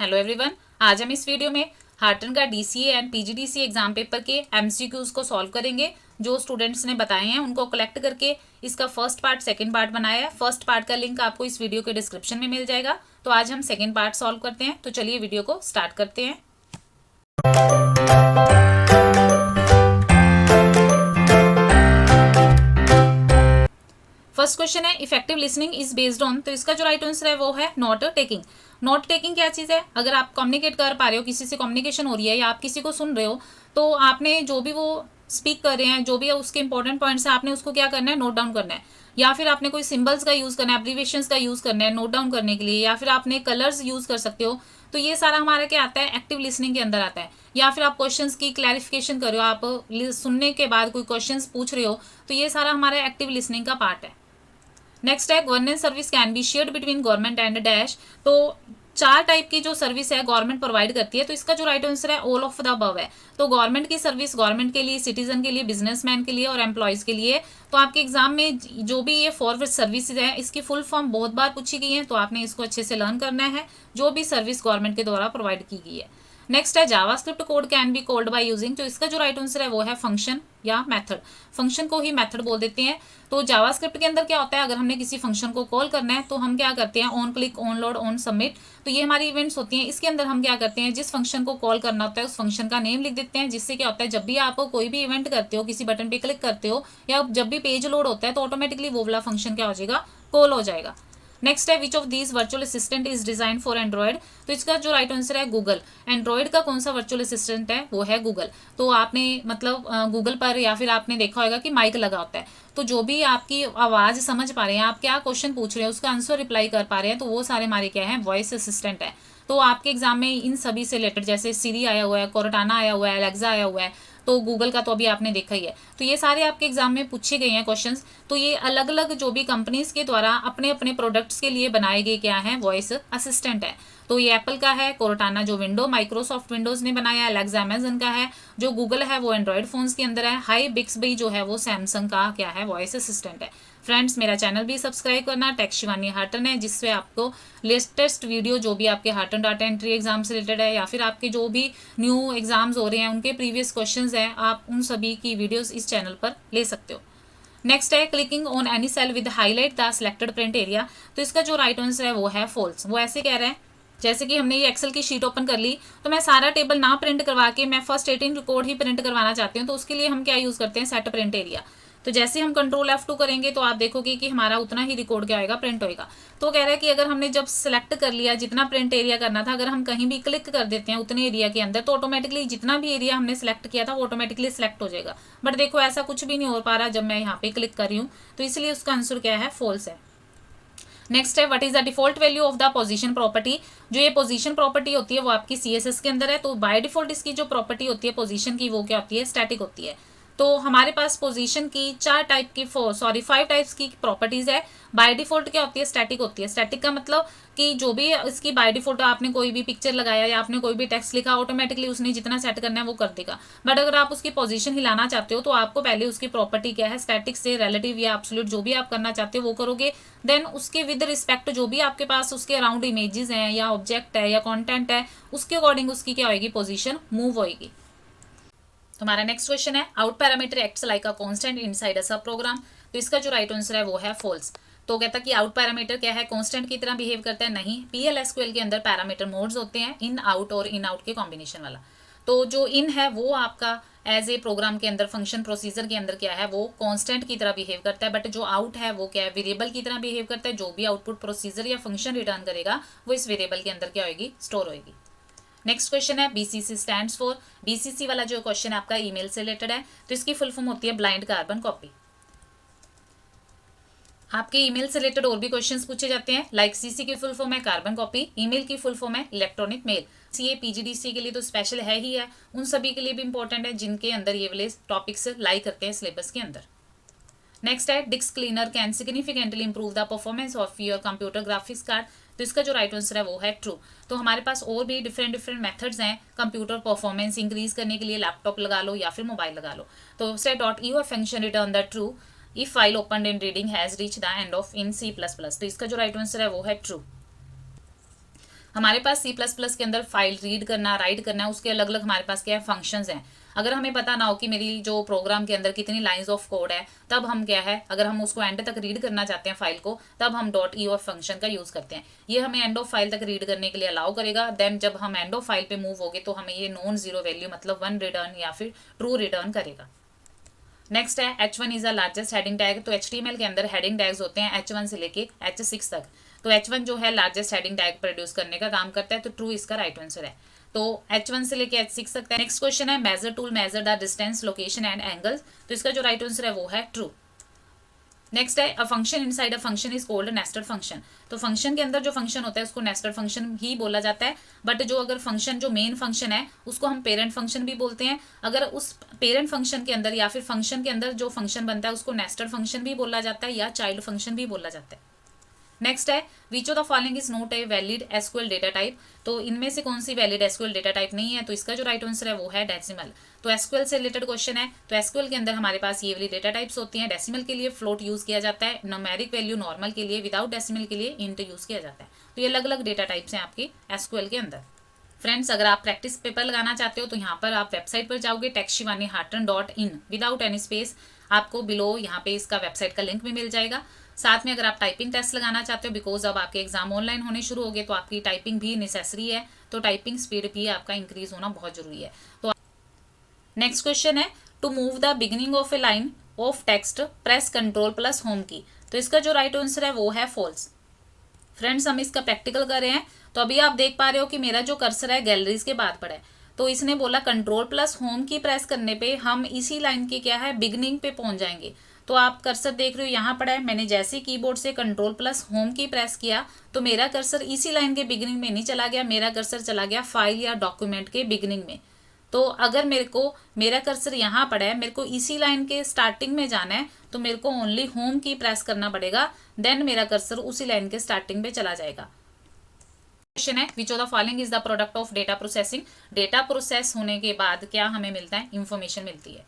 Hello everyone, आज हम इस वीडियो में हार्टन का DCA and PGDC exam paper के एमसीक्यूज को सॉल्व करेंगे। जो स्टूडेंट्स ने बताए हैं उनको कलेक्ट करके इसका फर्स्ट पार्ट सेकंड पार्ट बनाया है। फर्स्ट पार्ट का लिंक आपको इस वीडियो के डिस्क्रिप्शन में मिल जाएगा। तो आज हम सेकंड पार्ट सॉल्व करते हैं। तो चलिए वीडियो को स्टार्ट करते हैं। फर्स्ट क्वेश्चन है effective listening is based on, तो इसका जो राइट आंसर है वो है नॉट टेकिंग। नॉट टेकिंग क्या चीज़ है? अगर आप कम्युनिकेट कर पा रहे हो, किसी से कम्युनिकेशन हो रही है या आप किसी को सुन रहे हो, तो आपने जो भी वो स्पीक कर रहे हैं, जो भी उसके इंपॉर्टेंट पॉइंट्स है, आपने उसको क्या करना है, नोट डाउन करना है। या फिर आपने कोई सिंबल्स का यूज़ करना है, एब्रीविएशंस का यूज़ करना है नोट डाउन करने के लिए, या फिर आपने कलर्स यूज़ कर सकते हो। तो ये सारा हमारा क्या आता है, एक्टिव लिसनिंग के अंदर आता है। या फिर आप क्वेश्चंस की क्लैरिफिकेशन कर रहे हो, आप सुनने के बाद कोई क्वेश्चंस पूछ रहे हो, तो ये सारा हमारा एक्टिव लिसनिंग का पार्ट है। नेक्स्ट है governance service can be shared between government and dash. तो 4 टाइप की जो सर्विस है गवर्नमेंट प्रोवाइड करती है। तो इसका जो राइट आंसर है ऑल ऑफ द अबव है। तो गवर्नमेंट की सर्विस गवर्नमेंट के लिए, सिटीजन के लिए, बिजनेसमैन के लिए और एम्प्लॉयज के लिए। तो आपके एग्जाम में जो भी ये 4 सर्विसेज है, इसकी फुल फॉर्म बहुत बार पूछी गई है, तो आपने इसको अच्छे से लर्न करना है, जो भी सर्विस गवर्नमेंट के द्वारा प्रोवाइड की गई है। नेक्स्ट है JavaScript code can be called by using. तो इसका जो राइट आंसर है वो है फंक्शन या मेथड। फंक्शन को ही मेथड बोल देते हैं। तो जावास्क्रिप्ट के अंदर क्या होता है, अगर हमने किसी फंक्शन को कॉल करना है तो हम क्या करते हैं, on click, on load, on submit. तो ये हमारी इवेंट्स होती हैं। इसके अंदर हम क्या करते हैं, जिस फंक्शन को कॉल करना होता है उस फंक्शन का नेम लिख देते हैं, जिससे क्या होता है, जब भी आप कोई भी इवेंट करते हो, किसी बटन पे क्लिक करते हो या जब भी पेज लोड होता है, तो ऑटोमेटिकली वो वाला फंक्शन क्या हो जाएगा, कॉल हो जाएगा। नेक्स्ट है which of these virtual assistant is design for Android. तो इसका जो राइट आंसर है गूगल। एंड्रॉयड का कौन सा वर्चुअल असिस्टेंट है, वो है गूगल। तो आपने मतलब गूगल पर या फिर आपने देखा होगा कि माइक लगा होता है, तो जो भी आपकी आवाज़ समझ पा रहे हैं, आप क्या क्वेश्चन पूछ रहे हैं उसका आंसर रिप्लाई कर पा रहे हैं, तो वो सारे हमारे क्या है, वॉइस असिस्टेंट है। तो आपके एग्जाम में इन सभी से रिलेटेड, जैसे सीरी आया हुआ है, कोर्टाना आया हुआ है, एलेक्सा आया हुआ है, तो गूगल का तो अभी आपने देखा ही है। तो ये सारे आपके एग्जाम में पूछे गए हैं क्वेश्चंस। तो ये अलग अलग जो भी कंपनीज के द्वारा अपने अपने प्रोडक्ट्स के लिए बनाए गए क्या है, वॉइस असिस्टेंट है। तो ये एप्पल का है, कोर्टाना जो विंडो माइक्रोसॉफ्ट विंडोज ने बनाया, एलेक्सा अमेजन का है, जो गूगल है वो एंड्रॉयड फोन्स के अंदर है, हाई बिक्सबी जो है वो सैमसंग का क्या है, वॉइस असिस्टेंट है। फ्रेंड्स, मेरा चैनल भी सब्सक्राइब करना। टेक शिवानी हार्टन है, जिससे आपको लेटेस्ट वीडियो जो भी आपके हार्टन डाटा एंट्री एग्जाम से रिलेटेड है, या फिर आपके जो भी न्यू एग्जाम्स हो रहे हैं उनके प्रीवियस क्वेश्चंस हैं, आप उन सभी की वीडियोस इस चैनल पर ले सकते हो। नेक्स्ट है clicking on any cell with highlight the selected print area. तो इसका जो राइट आंसर है वो है फॉल्स। वो ऐसे कह रहे हैं, जैसे कि हमने ये एक्सेल की शीट ओपन कर ली, तो मैं सारा टेबल ना प्रिंट करवा के मैं फर्स्ट 18 रिकॉर्ड ही प्रिंट करवाना चाहती हूँ, तो उसके लिए हम क्या यूज़ करते हैं, सेट प्रिंट एरिया। तो जैसे हम कंट्रोल F2 करेंगे तो आप देखोगे कि हमारा उतना ही रिकॉर्ड क्या होगा, प्रिंट होएगा। तो कह रहा है कि अगर हमने जब सेलेक्ट कर लिया जितना प्रिंट एरिया करना था, अगर हम कहीं भी क्लिक कर देते हैं उतने एरिया के अंदर, तो ऑटोमेटिकली जितना भी एरिया हमने सेलेक्ट किया था वो ऑटोमेटिकली सेलेक्ट हो जाएगा। बट देखो ऐसा कुछ भी नहीं हो पा रहा जब मैं यहाँ पे क्लिक कर रही हूँ, तो इसलिए उसका आंसर क्या है, फॉल्स है। नेक्स्ट है what is the default value of the position property. जो ये पोजीशन प्रॉपर्टी होती है वो आपकी CSS के अंदर है। तो बाय डिफॉल्ट इसकी जो प्रॉपर्टी होती है पोजीशन की, वो क्या होती है, स्टैटिक होती है। तो हमारे पास पोजीशन की 5 टाइप्स की प्रॉपर्टीज है। बाय डिफॉल्ट क्या होती है, स्टैटिक होती है। स्टैटिक का मतलब कि जो भी इसकी बाय डिफॉल्ट, आपने कोई भी पिक्चर लगाया या आपने कोई भी टेक्स्ट लिखा, ऑटोमेटिकली उसने जितना सेट करना है वो कर देगा। बट अगर आप उसकी पोजीशन हिलाना चाहते हो तो आपको पहले उसकी प्रॉपर्टी क्या है, स्टैटिक से रिलेटिव या एब्सोल्यूट जो भी आप करना चाहते हो वो करोगे। देन उसके विद रिस्पेक्ट जो भी आपके पास उसके अराउंड इमेजेस हैं या ऑब्जेक्ट है या कॉन्टेंट है, उसके अकॉर्डिंग उसकी क्या होगी, पोजिशन मूव होगी। हमारा नेक्स्ट क्वेश्चन है out parameter acts like a constant inside a सब प्रोग्राम। तो इसका जो राइट आंसर है वो है फॉल्स। तो कहता है कि आउट पैरामीटर क्या है, कांस्टेंट की तरह बिहेव करता है। नहीं, PL/SQL के अंदर पैरामीटर मोड्स होते हैं, इन आउट और इन आउट के कॉम्बिनेशन वाला। तो जो इन है वो आपका एज ए प्रोग्राम के अंदर फंक्शन प्रोसीजर के अंदर क्या है, वो कांस्टेंट की तरह बिहेव करता है। बट जो आउट है वो क्या है, वेरिएबल की तरह बिहेव करता है। जो भी आउटपुट प्रोसीजर या फंक्शन रिटर्न करेगा वो इस वेरिएबल के अंदर क्या होगी, स्टोर होगी। नेक्स्ट क्वेश्चन है BCC स्टैंड्स फॉर। BCC वाला जो क्वेश्चन है आपका ईमेल से रिलेटेड है। तो इसकी फुल फॉर्म होती है ब्लाइंड कार्बन कॉपी। आपके ईमेल से रिलेटेड और भी क्वेश्चंस पूछे जाते हैं, लाइक CC की फुल फॉर्म है कार्बन कॉपी, ईमेल की फुल फॉर्म है इलेक्ट्रॉनिक मेल। CA PGDC के लिए तो स्पेशल है ही है, उन सभी के लिए भी इंपॉर्टेंट है जिनके अंदर ये वाले टॉपिक्स लाई करते हैं सिलेबस के अंदर। नेक्स्ट है disk cleaner can significantly improve the performance of your computer graphics card. तो इसका जो राइट आंसर है वो है ट्रू। तो हमारे पास और भी डिफरेंट मेथड्स हैं कंप्यूटर परफॉर्मेंस इंक्रीज करने के लिए। लैपटॉप लगा लो या फिर मोबाइल लगा लो। तो set.eo function return the true if file open in reading has reach the end of in C++। तो इसका जो राइट आंसर है वो है ट्रू। हमारे पास C++ के अंदर फाइल रीड करना, राइट करना, उसके अलग अलग हमारे पास क्या है, फंक्शंस हैं। अगर हमें पता ना हो कि मेरी जो प्रोग्राम के अंदर कितनी लाइंस ऑफ कोड है, तब हम क्या है, अगर हम उसको एंड तक रीड करना चाहते हैं फाइल को, तब हम .eo फंक्शन का यूज़ करते हैं। ये हमें एंड ऑफ फाइल तक रीड करने के लिए अलाउ करेगा। देन जब हम एंड ऑफ फाइल पे मूव होगे तो हमें ये नॉन जीरो वैल्यू मतलब 1 रिटर्न या फिर ट्रू रिटर्न करेगा। नेक्स्ट है H1 is the largest heading tag. तो HTML के अंदर हेडिंग टैग्स होते हैं H1 से लेके H6 तक। तो H1 जो है लार्जेस्ट हेडिंग टैग प्रोड्यूस करने का काम करता है, तो ट्रू इसका राइट आंसर है। तो H1 से लेके H6 तक। नेक्स्ट क्वेश्चन है measure tool measure the distance, location and angles. तो इसका जो राइट आंसर है वो है ट्रू। नेक्स्ट है a function inside a function is called nested function. तो फंक्शन के अंदर जो फंक्शन होता है उसको नेस्टेड फंक्शन ही बोला जाता है। बट जो अगर फंक्शन जो मेन फंक्शन है उसको हम पेरेंट फंक्शन भी बोलते हैं। अगर उस पेरेंट फंक्शन के अंदर या फिर फंक्शन के अंदर जो फंक्शन बनता है उसको नेस्टेड फंक्शन भी बोला जाता है या चाइल्ड फंक्शन भी बोला जाता है। नेक्स्ट है which of the following is not a valid SQL data type. तो इनमें से कौन सी वैलिड एसक्यूएल डेटा टाइप नहीं है, तो इसका जो राइट आंसर है वो है डेसिमल। तो एसक्यूएल से रिलेटेड क्वेश्चन है, तो एसक्यूएल के अंदर हमारे पास ये वाली डेटा टाइप्स होती हैं। डेसिमल के लिए फ्लोट यूज किया जाता है, न्यूमेरिक वैल्यू नॉर्मल के लिए, विदाउट डेसिमल के लिए इंट यूज किया जाता है। तो ये अलग अलग डेटा टाइप्स हैं आपकी एसक्यूएल के अंदर। फ्रेंड्स, अगर आप प्रैक्टिस पेपर लगाना चाहते हो तो यहाँ पर आप वेबसाइट पर जाओगे techshivanihartan.in विदाउट एनी स्पेस। आपको बिलो यहाँ पे इसका वेबसाइट का लिंक भी मिल जाएगा। साथ में अगर आप टाइपिंग टेस्ट लगाना चाहते हो, बिकॉज अब आपके एग्जाम ऑनलाइन होने शुरू हो गए, तो आपकी टाइपिंग भी नेसेसरी है। तो टाइपिंग स्पीड भी आपका इंक्रीज होना बहुत जरूरी है। तो नेक्स्ट क्वेश्चन है to move the beginning of a line of text press control+ home key. तो इसका जो राइट आंसर है वो है फॉल्स। फ्रेंड्स, हम इसका प्रैक्टिकल कर रहे हैं। तो अभी आप देख पा रहे हो कि मेरा जो कर्सर है गैलरीज के बाद पड़ा है। तो इसने बोला कंट्रोल+ होम की प्रेस करने पे हम इसी लाइन के क्या है बिगनिंग पे पहुंच जाएंगे। तो आप कर्सर देख रहे हो यहाँ पड़ा है, मैंने जैसे कीबोर्ड से कंट्रोल+ होम की प्रेस किया तो मेरा कर्सर इसी लाइन के बिगिनिंग में नहीं चला गया, मेरा कर्सर चला गया फाइल या डॉक्यूमेंट के बिगिनिंग में। तो अगर मेरा कर्सर यहाँ पड़ा है, मेरे को इसी लाइन के स्टार्टिंग में जाना है, तो मेरे को ओनली होम की प्रेस करना पड़ेगा। देन मेरा कर्सर उसी लाइन के स्टार्टिंग में चला जाएगा। क्वेश्चन है which of the following is the product of data processing. Data process होने के बाद क्या हमें मिलता है, इंफॉर्मेशन मिलती है।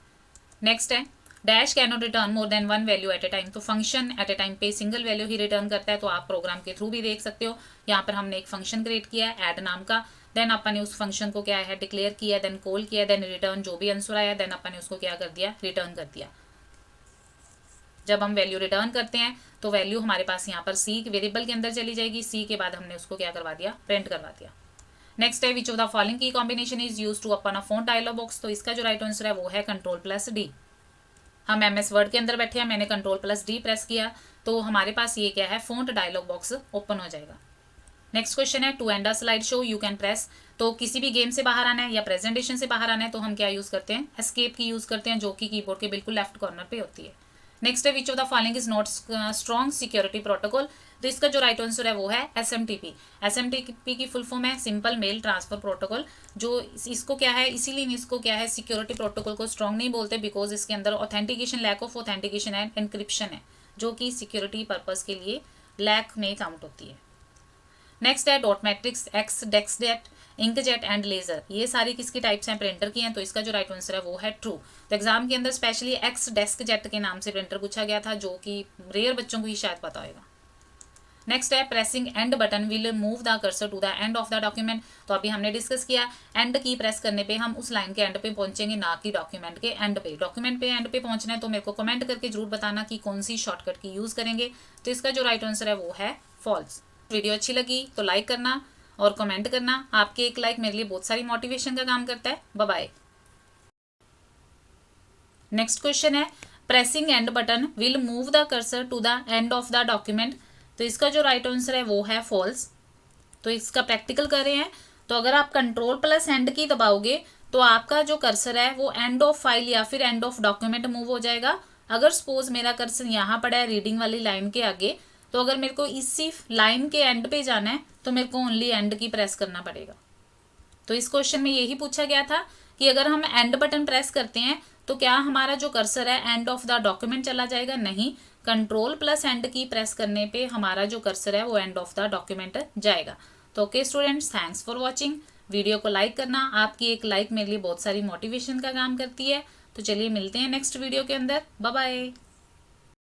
नेक्स्ट है dash can not return more than 1 value at a time. तो फंक्शन एट ए टाइम पे सिंगल वैल्यू ही रिटर्न करता है। तो आप प्रोग्राम के थ्रू भी देख सकते हो। यहाँ पर हमने एक फंक्शन क्रिएट किया है ऐड नाम का। देन अपन ने उस फंक्शन को क्या है डिक्लेयर किया, देन कॉल किया, देन रिटर्न जो भी आंसर आया, देन अपन ने उसको क्या कर दिया, रिटर्न कर दिया। जब हम वैल्यू रिटर्न करते हैं तो वैल्यू हमारे पास यहाँ पर सी वेरिएबल के अंदर चली जाएगी। सी के बाद हमने उसको क्या करवा दिया, प्रिंट करवा दिया। नेक्स्ट है which of the following key combination is use to open a font dialog box. तो इसका जो राइट आंसर है वो है कंट्रोल+D। हम MS वर्ड के अंदर बैठे हैं, मैंने कंट्रोल+D प्रेस किया तो हमारे पास ये क्या है, फॉन्ट डायलॉग बॉक्स ओपन हो जाएगा। नेक्स्ट क्वेश्चन है to end a slide show you can press. तो किसी भी गेम से बाहर आना है या प्रेजेंटेशन से बाहर आना है तो हम क्या यूज करते हैं, एस्केप की यूज करते हैं, जो कि कीबोर्ड के बिल्कुल लेफ्ट कॉर्नर पे होती है। नेक्स्ट है which of the following is not strong security protocol. तो इसका जो राइट आंसर है वो है SMTP। SMTP की फुल फॉर्म है सिंपल मेल ट्रांसफर प्रोटोकॉल। जो इसको क्या है, इसीलिए इसको क्या है सिक्योरिटी प्रोटोकॉल को स्ट्रॉन्ग नहीं बोलते, बिकॉज इसके अंदर authentication, lack of authentication and encryption है, जो कि सिक्योरिटी पर्पज के लिए लैक में काउंट होती है। नेक्स्ट है dot matrix, x, deskjet, inkjet and laser. ये सारी किसकी टाइप्स हैं, प्रिंटर की हैं। तो इसका जो राइट आंसर है वो है ट्रू। तो एग्जाम के अंदर स्पेशली एक्स डेस्कजेट के नाम से प्रिंटर पूछा गया था, जो कि रेयर बच्चों को ही शायद पता होगा। नेक्स्ट है pressing end button will move the cursor to the end of the document. तो अभी हमने डिस्कस किया एंड की प्रेस करने पे हम उस लाइन के एंड पे पहुंचेंगे, ना कि डॉक्यूमेंट के एंड पे। डॉक्यूमेंट पे एंड पे पहुंचना है तो मेरे को कमेंट करके जरूर बताना कि कौन सी शॉर्टकट की यूज करेंगे। तो इसका जो राइट आंसर है वो है फॉल्स। वीडियो अच्छी लगी तो लाइक करना और कमेंट करना। आपके एक लाइक मेरे लिए बहुत सारी मोटिवेशन का काम करता है। Bye bye. नेक्स्ट क्वेश्चन है pressing end button will move the cursor to the end of the document. तो इसका जो राइट आंसर है वो है फॉल्स। तो इसका प्रैक्टिकल कर रहे हैं। तो अगर आप कंट्रोल+एंड की दबाओगे तो आपका जो कर्सर है वो एंड ऑफ फाइल या फिर एंड ऑफ डॉक्यूमेंट मूव हो जाएगा। अगर सपोज मेरा कर्सर यहाँ पड़ा है रीडिंग वाली लाइन के आगे, तो अगर मेरे को इसी लाइन के एंड पे जाना है तो मेरे को ओनली एंड की प्रेस करना पड़ेगा। तो इस क्वेश्चन में यही पूछा गया था कि अगर हम एंड बटन प्रेस करते हैं तो क्या हमारा जो कर्सर है एंड ऑफ द डॉक्यूमेंट चला जाएगा, नहीं। कंट्रोल+एंड की प्रेस करने पे हमारा जो कर्सर है वो एंड ऑफ द डॉक्यूमेंट जाएगा। तो okay students, thanks for watching. Video को लाइक करना, आपकी एक लाइक मेरे लिए बहुत सारी मोटिवेशन का काम करती है। तो चलिए मिलते हैं नेक्स्ट वीडियो के अंदर। Bye bye.